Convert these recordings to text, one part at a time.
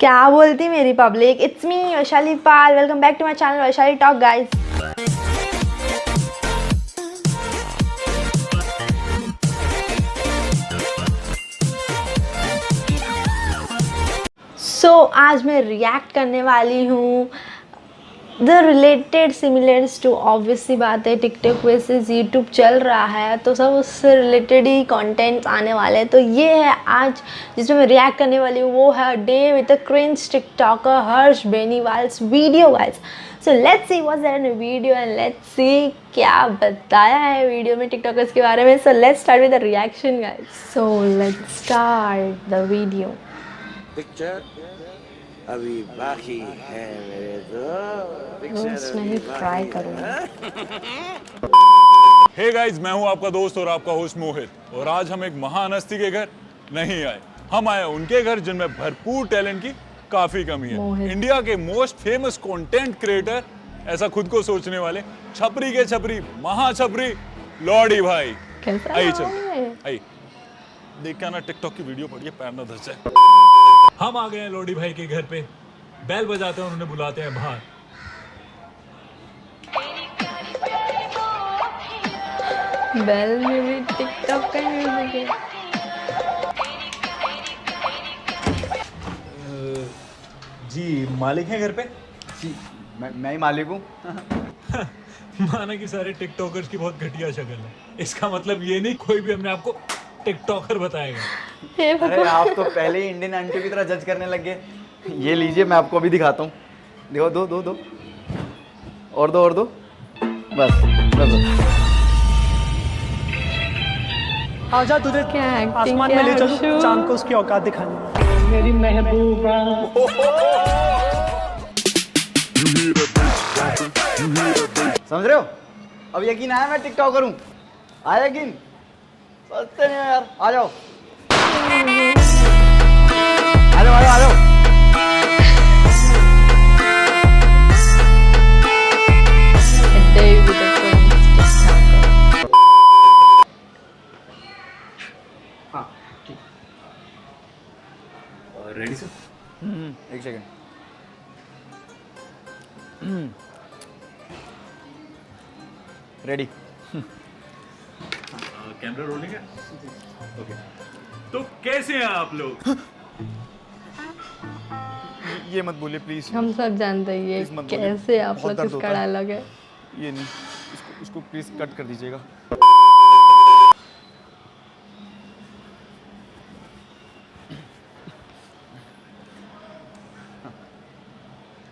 क्या बोलती मेरी public, it's me Vaishali Pal, welcome back to my channel Vaishali talk guys. आज मैं रिएक्ट करने वाली हूँ the related similars to, obviously बात है टिकटॉक वर्सेस यूट्यूब चल रहा है तो सब उससे रिलेटेड ही कंटेंट्स आने वाले हैं। तो ये है आज जिसमें मैं रिएक्ट करने वाली हूँ, वो है day with the cringe TikToker Harsh Beniwal's video guys. So let's see what's there in the video and let's see क्या बताया है वीडियो में टिकटॉकर्स के बारे में। So let's start with the reaction guys. So let's start the video. Picture अभी बाकी है मेरे दोस्त, नहीं ट्राई करूँगा। हे गाइस, मैं हूं आपका दोस्त और आपका होस्ट मोहित, और आज हम एक महान हस्ती के घर नहीं आए, हम आए उनके घर जिनमें भरपूर टैलेंट की काफी कमी है। इंडिया के मोस्ट फेमस कंटेंट क्रिएटर, ऐसा खुद को सोचने वाले छपरी के छपरी महाछपरी लॉडी भाई। आइए चल आइए देख के आना, टिकटॉक की वीडियो पड़ी है, पैर ना धस जाए। हम आ गए हैं लॉडी भाई के घर पे, बेल बजाते हैं और उन्हें बुलाते हैं बाहर। बेल में भी टिकटॉक का म्यूजिक है। जी मालिक हैं घर पे? जी मैं ही मालिक हूँ। माना कि सारे टिकटॉकर्स की बहुत घटिया शक्ल है, इसका मतलब ये नहीं कोई भी हमने आपको टिकटॉकर बताएगा। अरे आप तो पहले ही इंडियन आंटी की तरह जज करने लग गए। ये लीजिए, मैं आपको अभी दिखाता हूँ। देखो, दो दो दो और दो और दो, बस बस। आजा तुझे क्या आसमान में ले चलूं, चांद को उसकी औकात दिखानी। मेरी महबूबा समझ रहे हो? अब यकीन आया मैं टिकटॉकर हूँ? आया यकीन? सोचते नहीं हो यार। आ जाओ आ जाओ आ जाओ। हाँ ठीक। Ready sir? एक सेकंड। रेडी। कैमरा रोलिंग है? ओके। तो कैसे हैं आप लोग? ये मत बोलिए प्लीज। हम सब जानते हैं ये प्लीज मत बोलिए। कैसे आप बहुत लोग दर्द इसका होता है। डायलॉग है। ये नहीं, इसको प्लीज कट कर दीजिएगा।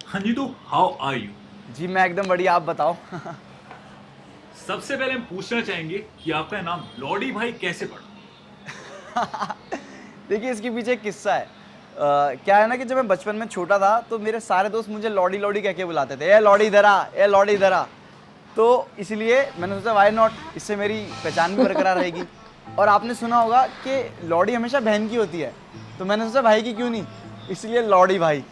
हाँ जी, तो हाउ आर यू? जी मैं एकदम बढ़िया, आप बताओ। सबसे पहले हम पूछना चाहेंगे कि आपका नाम लॉडी भाई कैसे पड़ा? देखिए, इसके पीछे एक किस्सा है। क्या है ना कि जब मैं बचपन में छोटा था तो मेरे सारे दोस्त मुझे लॉडी लॉडी कह के बुलाते थे। ए लॉडी इधर आ, ए लॉडी इधर आ। तो इसलिए मैंने सोचा वाई नॉट, इससे मेरी पहचान भी बरकरार रहेगी। और आपने सुना होगा कि लॉडी हमेशा बहन की होती है, तो मैंने सोचा भाई की क्यों नहीं, इसलिए लॉडी भाई।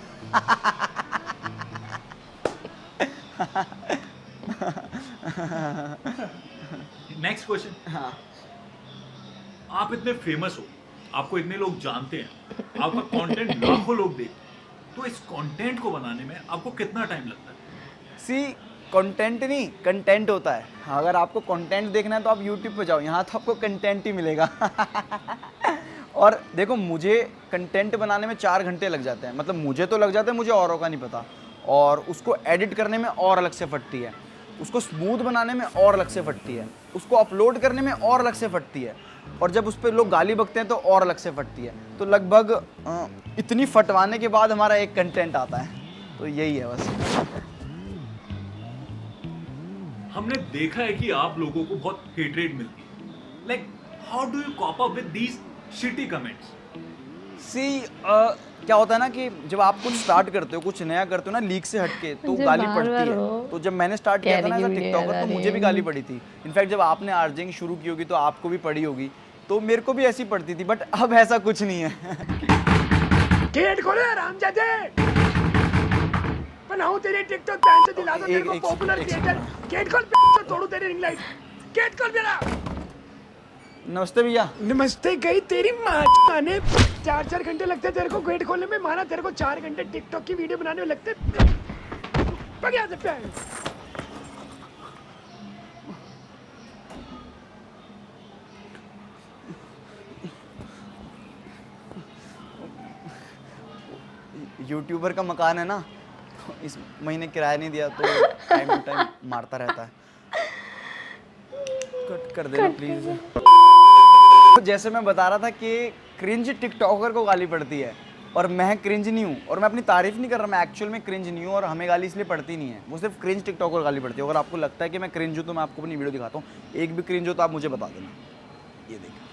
Next question. हाँ। आप इतने फेमस हो, आपको इतने लोग जानते हैं, आपका कंटेंट लाखों लोग देखते हैं, तो इस कंटेंट को बनाने में आपको कितना टाइम लगता है? सी, कंटेंट नहीं कंटेंट होता है। अगर आपको कंटेंट देखना है तो आप यूट्यूब पे जाओ, यहाँ तो आपको कंटेंट ही मिलेगा। और देखो, मुझे कंटेंट बनाने में 4 घंटे लग जाते हैं। मतलब मुझे तो लग जाते हैं, मुझे औरों का नहीं पता। और उसको एडिट करने में और अलग से फटती है, उसको स्मूथ बनाने में और अलग से फटती है, उसको अपलोड करने में और अलग से फटती है, और जब उस पर लोग गाली बकते हैं तो और अलग से फटती है। तो लगभग इतनी फटवाने के बाद हमारा एक कंटेंट आता है। तो यही है बस। हमने देखा है कि आप लोगों को बहुत हेटरेट मिलती है। Like how do you cope up with these shitty comments? See, क्या होता है ना कि जब आप कुछ स्टार्ट करते हो, कुछ नया करते हो ना, लीक से हटके, तो गाली पड़ती है। तो जब मैंने स्टार्ट किया था ना ऐसा टिकटॉकर, तो मुझे भी गाली पड़ी थी। इनफैक्ट जब आपने आर्जिंग शुरू की होगी तो आपको भी पड़ी होगी, तो मेरे को भी ऐसी पड़ती थी। बट अब ऐसा कुछ नहीं है। गेट खोले रामजादे, बनाऊं तेरे टिकटॉक बैन से दिला दो तेरे को पॉपुलर क्रिएटर। गेट खोल, तोड़ू तेरी रिंग लाइट। गेट खोल मेरा। नमस्ते भैया। नमस्ते गई तेरी माँ ने। 4 घंटे लगते तेरे को गेट खोलने में, माना तेरे को 4 घंटे टिकटॉक की वीडियो बनाने में लगते। भाग यहाँ से पैर। यूट्यूबर का मकान है ना, इस महीने किराया नहीं दिया तो टाइम टू टाइम मारता रहता है। कट कर देना प्लीज। तो जैसे मैं बता रहा था कि क्रिंज टिकटॉकर को गाली पड़ती है और मैं क्रिंज नहीं हूँ, और मैं अपनी तारीफ नहीं कर रहा, मैं एक्चुअल में क्रिंज नहीं हूँ और हमें गाली इसलिए पड़ती नहीं है, वो सिर्फ क्रिंज टिकटॉकर गाली पड़ती है। अगर आपको लगता है कि मैं क्रिंज हूँ तो मैं आपको अपनी वीडियो दिखाता हूँ, एक भी क्रिंज हो तो आप मुझे बता देना। ये देखिए,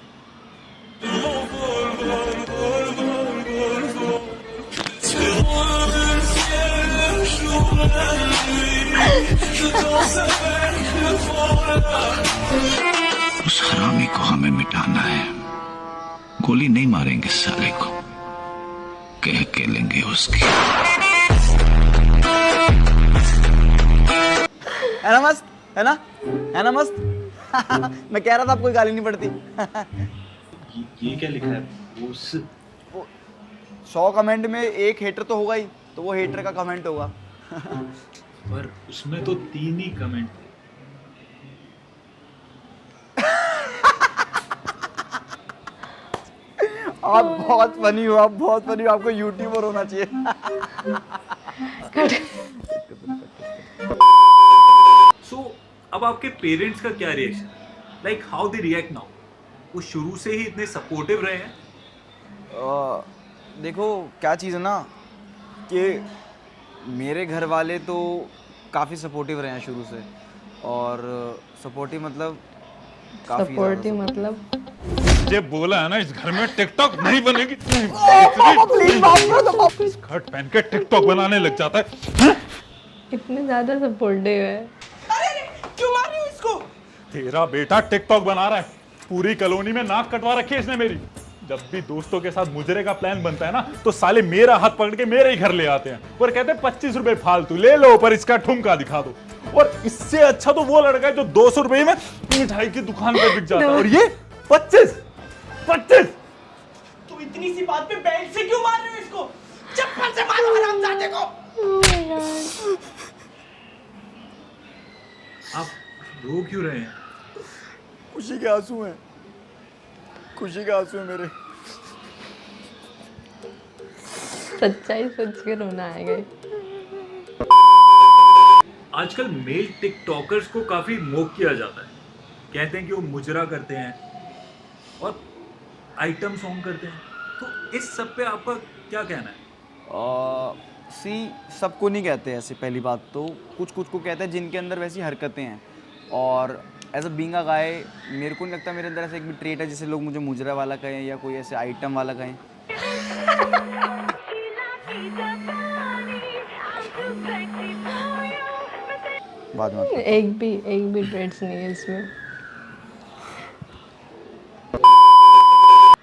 उस हरामी को हमें मिटाना है। गोली नहीं मारेंगे साले को, कह के लेंगे उसकी। है ना मस्त, है ना, है ना मस्त। मैं कह रहा था आपको गाली नहीं पड़ती। ये क्या लिखा है? वो 100 कमेंट में एक हेटर तो होगा ही, तो वो हेटर का कमेंट होगा। पर उसमें तो 3 ही कमेंट थे। आप बहुत फनी हो, आप बहुत फनी हो, आपको यूट्यूबर होना चाहिए। सो अब आपके पेरेंट्स का क्या reaction, like how they react now? वो शुरू से ही इतने सपोर्टिव रहे हैं? देखो क्या चीज़ है ना कि मेरे घर वाले तो काफ़ी सपोर्टिव रहे हैं शुरू से, और सपोर्टिव मतलब काफ़ी सपोर्टिव मतलब ये बोला है ना, इस घर में टिकटॉक नहीं बनेगी। स्कर्ट पहन के टिकटॉक बनाने लग जाता है। इतने ज्यादा सपोर्टिव है। क्यों मार रही हो इसको? तेरा बेटा टिकटॉक बना रहा है, पूरी कॉलोनी में नाक कटवा रखी है इसने मेरी। जब भी दोस्तों के साथ मुजरे का प्लान बनता है ना, तो साले मेरा हाथ पकड़ के मेरे ही घर ले आते हैं और कहते हैं 25 रुपए फालतू ले लो, पर इसका ठुमका दिखा दो। और इससे अच्छा तो वो लड़का है जो 200 रुपए में मिठाई की दुकान पे बिक जाता है, और ये 25। तू इतनी सी बात पे बेल्ट से क्यों मार रहे हो इसको? चप्पल से मारो हरामजादे को। आप रो क्यों रहे हैं? खुशी के आंसू हैं, खुशी के आंसू हैं मेरे। सच्चाई सोच के रोना आएगा। आजकल मेल टिकटॉकर्स को काफी मोक किया जाता है, कहते हैं कि वो मुजरा करते हैं और आइटम सॉन्ग करते हैं। तो इस सब पे आपका क्या कहना है? सबको नहीं कहते ऐसे, पहली बात तो कुछ कुछ को कहते हैं जिनके अंदर वैसी हरकतें हैं, और एज अ बीइंग अ गाय मेरे को नहीं लगता मेरे अंदर ऐसा एक भी ट्रेट है जिसे लोग मुझे मुजरा वाला कहें या कोई ऐसे आइटम वाला कहें। बाद में एक भी ट्रेड्स नहीं है इसमें।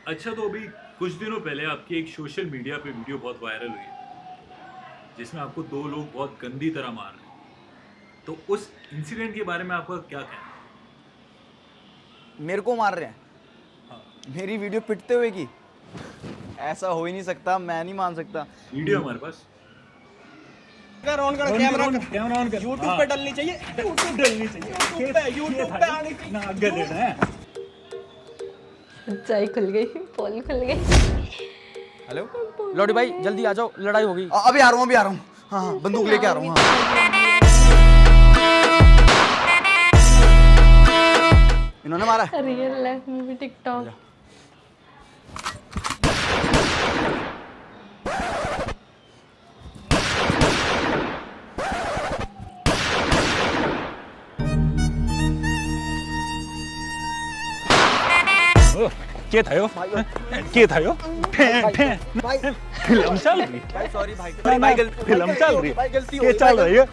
अच्छा, तो अभी कुछ दिनों पहले आपकी एक सोशल मीडिया पे वीडियो बहुत वायरल हुई है जिसमें आपको 2 लोग बहुत गंदी तरह मार रहे हैं। तो उस इंसिडेंट के बारे में आपका क्या कहना है? मेरे को मार रहे हैं? मेरी वीडियो पिटते हुए की? ऐसा हो ही नहीं सकता, मैं नहीं मान सकता। वीडियो हमारे पास कैमरा ऑन कर, YouTube पे डलनी चाहिए, YouTube पे आनी चाहिए। सच्चाई खुल गई, पोल खुल गई। हेलो लौड़ी भाई जल्दी आ जाओ, लड़ाई हो गई। अभी आ रहा हूँ, अभी आ रहा हूँ। हाँ, बंदूक लेके आ रहा हूँ। हाँ, इन्होंने मारा है। रियल लाइफ में भी टिकटॉक। के था यो? फिल्म चल रही, भाई सॉरी भाई, फिल्म चल रही, के चल रही है।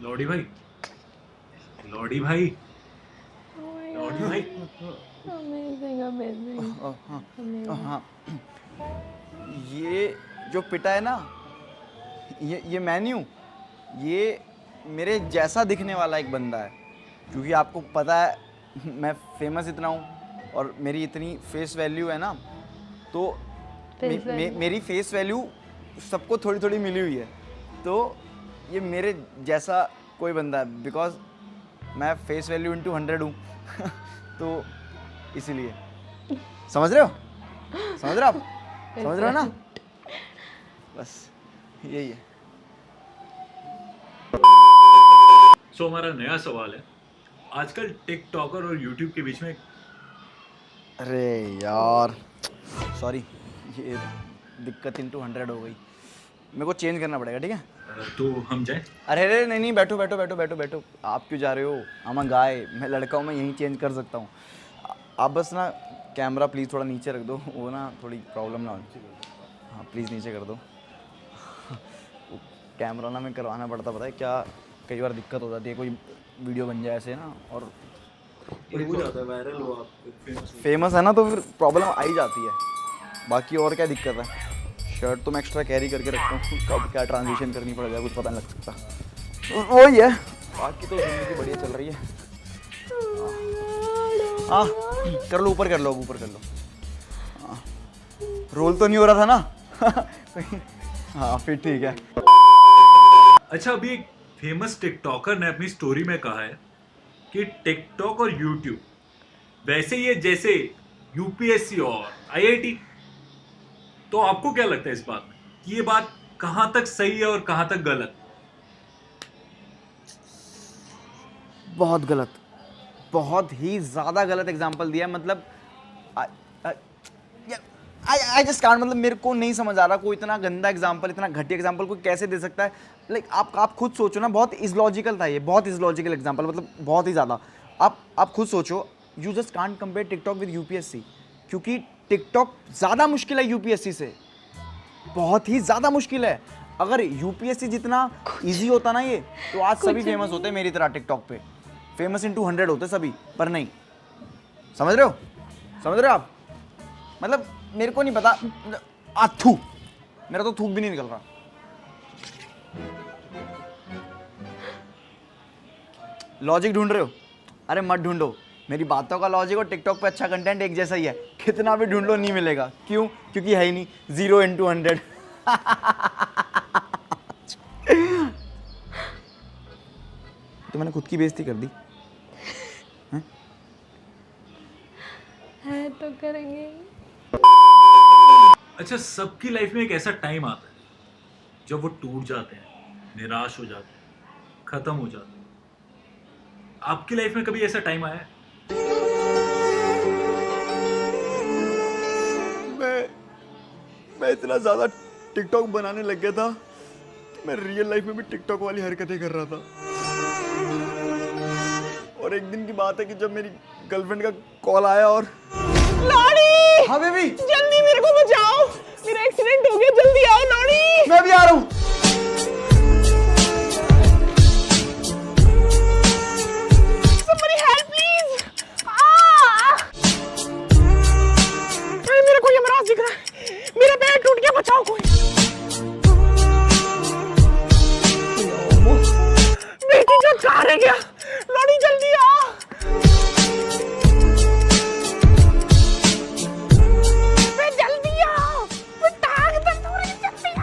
लौड़ी भाई, लौड़ी भाई, लौड़ी भाई। अमेजिंग। हाँ, ये जो पिटा है ना, ये मैं नहीं हूँ, ये मेरे जैसा दिखने वाला एक बंदा है, क्योंकि आपको पता है मैं फेमस इतना हूँ और मेरी इतनी फेस वैल्यू है ना, तो मेरी फेस वैल्यू सबको थोड़ी थोड़ी मिली हुई है, तो ये मेरे जैसा कोई बंदा है, बिकॉज मैं फेस वैल्यू इंटू 100 हूँ तो इसीलिए। समझ रहे हो? समझ रहे हो आप? समझ रहे हो ना? बस यही है। सो हमारा नया सवाल है, आजकल टिकटॉकर और यूट्यूब के बीच में अरे यार सॉरी, ये दिक्कत इंटू 100 हो गई, मेरे को चेंज करना पड़ेगा, ठीक है? तो हम जाएं? अरे नहीं, बैठो बैठो बैठो बैठो बैठो, आप क्यों जा रहे हो? आमा गाय, मैं लड़का हूँ, मैं यहीं चेंज कर सकता हूँ। आप बस ना कैमरा प्लीज़ थोड़ा नीचे रख दो, वो ना थोड़ी प्रॉब्लम ना हो। हाँ प्लीज़ नीचे कर दो। कैमरा ना मैं करवाना पड़ता, पता है क्या, कई बार दिक्कत हो जाती है, कोई वीडियो बन जाए ऐसे ना, और हो जाता है वायरल हो, आप फेमस है ना, तो फिर प्रॉब्लम आ ही जाती है। बाकी और क्या दिक्कत है? शर्ट तो मैं एक्स्ट्रा कैरी करके रखता हूँ, कब क्या ट्रांजिशन करनी पड़ जाए कुछ पता नहीं लग सकता। वही है, बाकी तो जिंदगी बढ़िया चल रही है। हाँ कर लो, ऊपर कर लो, ऊपर कर लो। रोल तो नहीं हो रहा था ना? हाँ फिर ठीक है। अच्छा, अभी एक फेमस टिकटॉकर ने अपनी स्टोरी में कहा है कि टिकटॉक और यूट्यूब वैसे ही है जैसे यूपीएससी और आईआईटी। तो आपको क्या लगता है इस बात में कि ये बात कहां तक सही है और कहां तक गलत? बहुत गलत, बहुत ही ज़्यादा गलत एग्जाम्पल दिया है। मतलब आई जस्ट कांट, मतलब मेरे को नहीं समझ आ रहा कोई इतना गंदा एग्जाम्पल, इतना घटिया एग्जाम्पल कोई कैसे दे सकता है। लाइक आप खुद सोचो ना, बहुत इज़लॉजिकल था ये, बहुत इज़लॉजिकल एग्जाम्पल, मतलब बहुत ही ज़्यादा। आप खुद सोचो, you just can't compare TikTok with UPSC, क्योंकि टिकटॉक ज़्यादा मुश्किल है यूपीएससी से, बहुत ही ज़्यादा मुश्किल है। अगर यूपीएससी जितना ईजी होता ना ये, तो आज सभी फेमस होते मेरी तरह टिकटॉक पे, फेमस इंटू 100 होते सभी, पर नहीं। समझ रहे हो? समझ रहे हो आप? मतलब मेरे को नहीं पता, थू, मेरा तो थूक भी नहीं निकल रहा। लॉजिक ढूंढ रहे हो? अरे मत ढूंढो, मेरी बातों का लॉजिक और टिकटॉक पे अच्छा कंटेंट एक जैसा ही है, कितना भी ढूंढ लो नहीं मिलेगा। क्यों? क्योंकि है ही नहीं, 0 इंटू 100। तो मैंने खुद की बेइज्जती कर दी। है तो करेंगे। अच्छा, सबकी लाइफ में एक ऐसा टाइम आता है जब वो टूट जाते हैं, निराश हो जाते हैं, खत्म हो जाते हैं। आपकी लाइफ में कभी ऐसा टाइम आया है? मैं इतना ज़्यादा टिकटॉक बनाने लग गया था कि मैं रियल लाइफ में भी टिकटॉक वाली हरकतें कर रहा था। और एक दिन की बात है कि जब मेरी गर्लफ्रेंड का कॉल आया और लॉरी! हाँ बेबी, जल्दी मेरे को बचाओ, मेरा एक्सीडेंट हो गया, जल्दी आओ लॉरी! मैं भी आ रहा हूँ। Somebody help please! मेरे को यमराज दिख रहा है, मेरा पैर टूट गया, बचाओ कोई। बेटी जो कहाँ रह गया? लॉरी जल्दी आ। जल्दी आ, टांग दर्द हो रही है, जल्दी आ।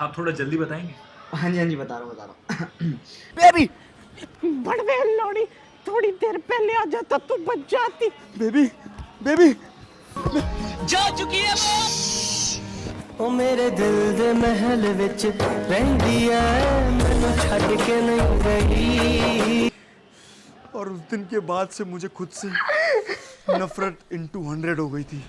आप थोड़ा जल्दी बताएंगे? हाँ जी बता रहा हूँ। बेबी बड़वे लॉरी, थोड़ी देर पहले आ जाता तो बच जाती। बेबी जा चुकी है ओ मेरे दिल दे महल विच रहंदी ऐ, मैनू छड्ड के नहीं गई। और उस दिन के बाद से मुझे खुद से नफरत इंटू 100 हो गई थी।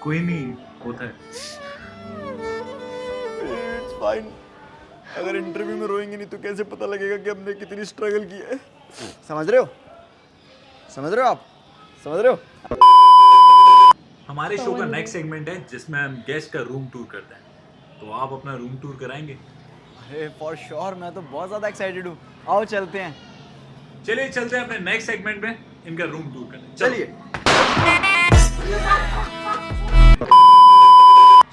कोई नहीं, होता है। It's fine. अगर इंटरव्यू में रोएंगे नहीं तो कैसे पता लगेगा कि हमने कितनी स्ट्रगल की है? समझ रहे हो? समझ रहे हो आप? समझ रहे हो? हमारे शो का नेक्स्ट सेगमेंट है जिसमें हम गेस्ट का रूम टूर करते हैं, तो आप अपना रूम टूर कराएंगे? अरे फॉर श्योर, मैं तो बहुत ज़्यादा एक्साइटेड हूँ। आओ चलते हैं। चलिए चलते हैं अपने नेक्स्ट सेगमेंट में इनका रूम टूर करने। चलिए।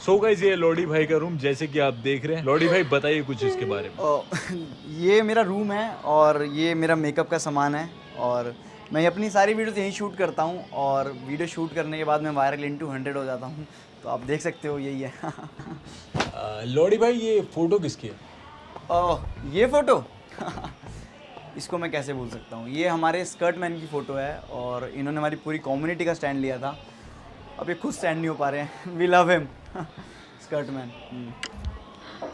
सो गाइस ये लॉडी भाई का रूम जैसे कि आप देख रहे हैं। लॉडी भाई बताइए कुछ इसके बारे में। ये मेरा रूम है और ये मेरा मेकअप का सामान है और मैं अपनी सारी वीडियोस यहीं शूट करता हूँ और वीडियो शूट करने के बाद मैं वायरल इनटू 100 हो जाता हूँ, तो आप देख सकते हो यही है। लॉडी भाई ये फोटो किसकी है? ये फ़ोटो इसको मैं कैसे भूल सकता हूँ। ये हमारे स्कर्ट मैन की फ़ोटो है और इन्होंने हमारी पूरी कम्युनिटी का स्टैंड लिया था। अब ये खुद स्टैंड नहीं हो पा रहे हैं। We love him skirt man.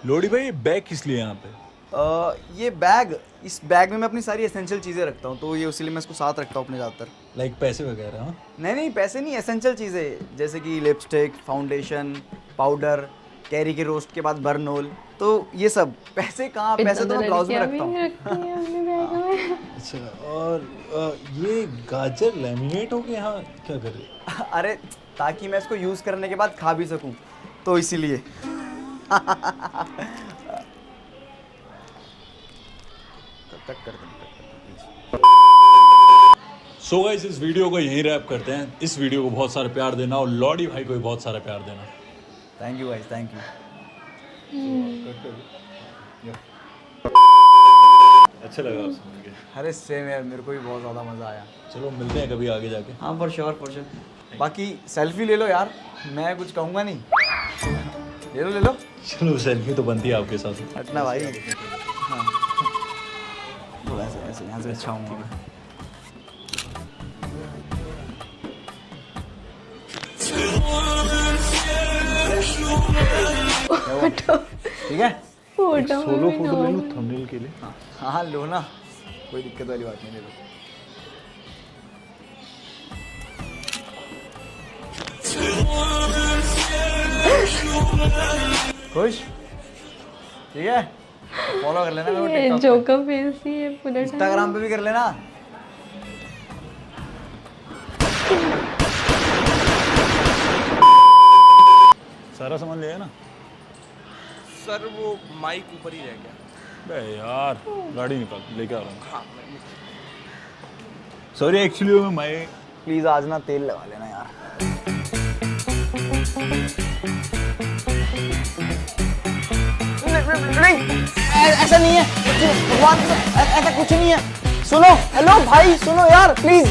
लॉडी भाई ये बैग किस लिए यहाँ पे? ये बैग, इस बैग में मैं अपनी सारी एसेंशियल चीज़ें रखता हूँ, तो ये उसी लिए मैं इसको साथ रखता हूँ अपने ज़्यादातर। लाइक पैसे वगैरह? हाँ नहीं पैसे नहीं, एसेंशियल चीज़ें जैसे कि लिपस्टिक, फाउंडेशन, पाउडर, कैरी के रोस्ट के बाद बर्नोल, तो ये सब। पैसे कहाँ, पैसे तो मैं ब्लाउज में रखता हूँ। अच्छा, और ये गाजर लैमिनेट हो के यहाँ क्या कर रहे? अरे ताकि मैं इसको यूज़ करने के बाद खा भी सकूँ, तो इसीलिए। सो गाइस इस वीडियो को यहीं रैप करते हैं। इस वीडियो को बहुत सारा प्यार देना और लॉडी भाई को भी बहुत सारा प्यार देना। Thank you guys, thank you. अच्छा लगा आपसे मिलके। अरे सेम यार, मेरे को भी बहुत ज़्यादा मज़ा आया। चलो मिलते हैं कभी आगे जाके। हाँ फॉर श्योर फॉर श्योर। बाकी सेल्फी ले लो यार, मैं कुछ कहूँगा नहीं। ले लो। चलो सेल्फी तो बनती है आपके साथ। हटना भाई। हाँ थोड़ा सा ऐसे यहाँ से अच्छा हूँ। ठीक है, सोलो फोटो ले लूं थंबनेल के लिए। हाँ लो ना, कोई दिक्कत वाली बात नहीं, ले लो। खुश? ठीक है, फॉलो कर लेना मेरे को टिकटॉक पे। जोकर फेस ही है पूरा। इंस्टाग्राम पे भी कर लेना। सारा सामान ले आया ना? सर वो माइक ऊपर ही रह गया। बे यार गाड़ी निकाल, लेके आ रहा हूँ। सॉरी एक्चुअली मैं माइक। प्लीज आज ना तेल लगा लेना यार। नहीं ऐसा नहीं है, भगवान ऐसा कुछ नहीं है। सुनो, हेलो भाई सुनो यार please.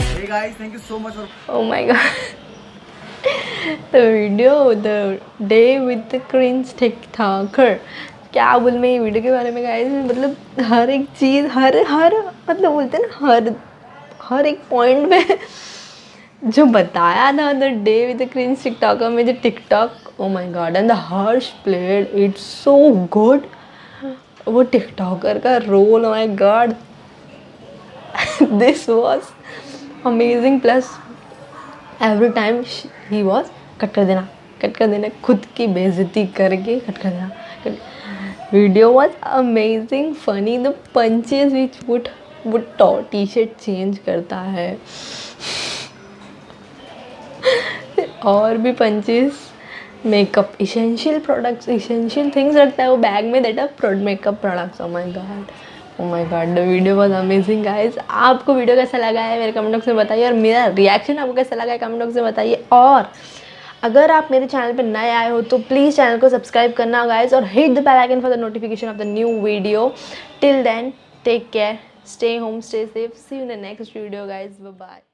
Hey guys, thank you so much for. Oh my god. The video, the day with the cringe TikToker. क्या बोल मैं ये वीडियो के बारे में गाइस, मतलब हर एक चीज़ हर मतलब बोलते हैं ना हर एक पॉइंट पे जो बताया था the day with the cringe TikToker में, जो TikTok, oh my god, and the Harsh played it so good. वो टिकटॉकर का role, oh my god, this was amazing. Plus every time he was cut कर देना, खुद की बेइज्जती करके कट कर देना। Video was amazing funny, the punches which would T shirt change करता है और भी punches, makeup essential products, essential things रखता है वो बैग में, that are makeup products. Oh my god the video was amazing guys. आपको वीडियो कैसा लगा है मेरे कमेंट बॉक्स में बताइए और मेरा रिएक्शन आपको कैसा लगा है कमेंट बॉक्स में बताइए। और अगर आप मेरे चैनल पर नए आए हो तो प्लीज़ चैनल को सब्सक्राइब करना गाइस और hit the bell icon for the notification of the new video. Till then take care, stay home, stay safe, see you in the next video guys, bye bye.